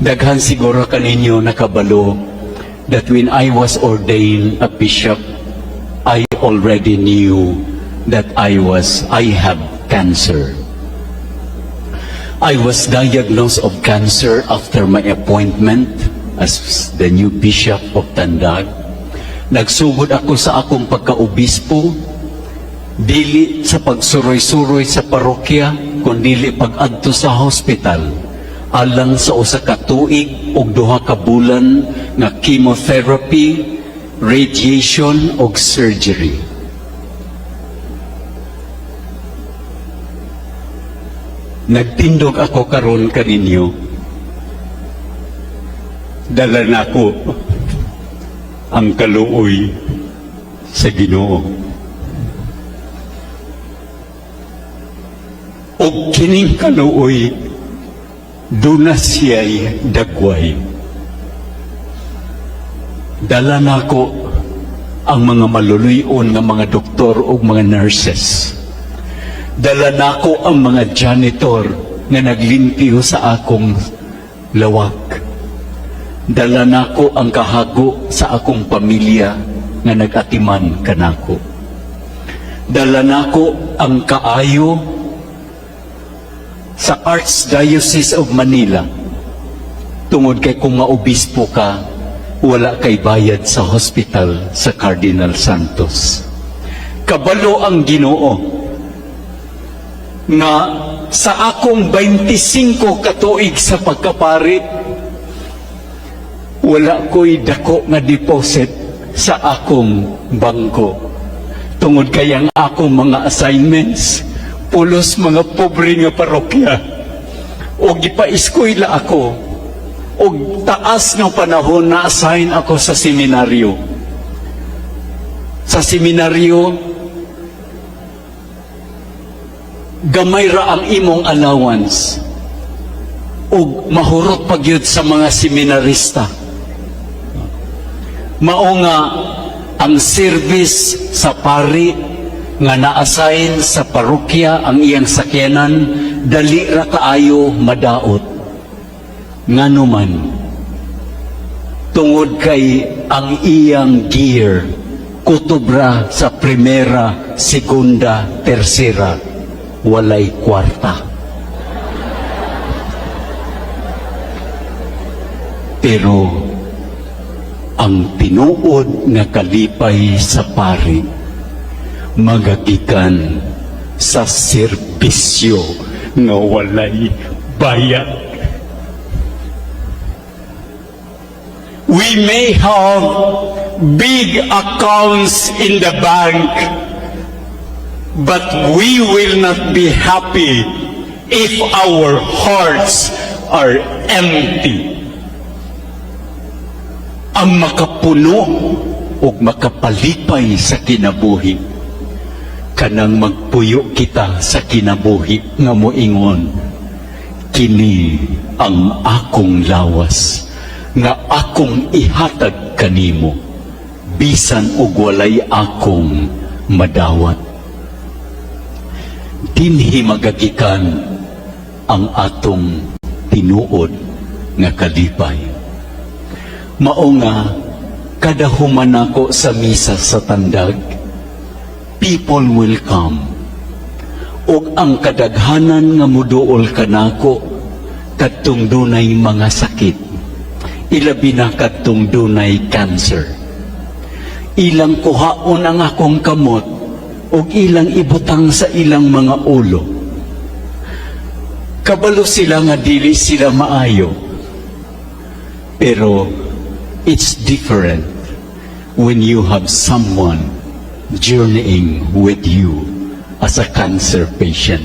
Daghan siguro kaninyo nakabalo that when I was ordained a bishop, I already knew that I have cancer. I was diagnosed of cancer after my appointment as the new bishop of Tandag. Nagsugod ako sa akong pagka-obispo, dili sa pagsuroy-suroy sa parokya, kundi pag-adto sa hospital, alang sa usa ka tuig ug 2 ka bulan nga chemotherapy, radiation ug surgery. Nagtindog ako karon kaninyo. Dala na ko ang kaluoy sa Ginoo. O kining kaluoy, duna siya'y dagway. Dala na ko ang mga maluluyon nga mga doktor o mga nurses. Dala na ko ang mga janitor na naglimpyo sa akong lawak. Dala na ko ang kahago sa akong pamilya nga nag-atiman kanako. Dala na ko ang kaayo sa Archdiocese of Manila. Tungod kay kung maobispo ka, wala kay bayad sa hospital sa Cardinal Santos. Kabalo ang Ginoo nga sa akong 25 katuig sa pagkapari, wala ko'y dako nga deposit sa akong bangko. Tungod kayang akong mga assignments, pulos mga pobre nga parokya, o gipa-eskwela ako, o taas ng panahon na assign ako sa seminaryo. Sa seminaryo, gamay ra ang imong allowance ug mahurot pagyud sa mga seminarista. Mao nga ang service sa pari nga na-assign sa parokya ang iyang sakyanan, dali ra kaayo madaot. Ngano man, tungod kay ang iyang gear kutubra sa primera, segunda, tersera, walay kwarta. Pero ang tinuod nga kalipay sa pari magagikan sa serbisyo nga walay bayad. We may have big accounts in the bank, but we will not be happy if our hearts are empty. Ang makapuno o makapalipay sa kinabuhi, kanang magpuyo kita sa kinabuhi nga moingon, kini ang akong lawas nga akong ihatag kanimo, bisan og walay akong madawat. Dinhi magagikan ang atong tinuod nga kalipay. Mao nga kada human ako sa misa sa Tandag, people will come. Og ang kadaghanan nga muduol kanako kadtong dunay mga sakit, ilabi na kadtong dunay cancer. Ilang kuhaon ang akong kamot o ilang ibutang sa ilang mga ulo. Kabalo sila nga dili sila maayo. Pero it's different when you have someone journeying with you as a cancer patient.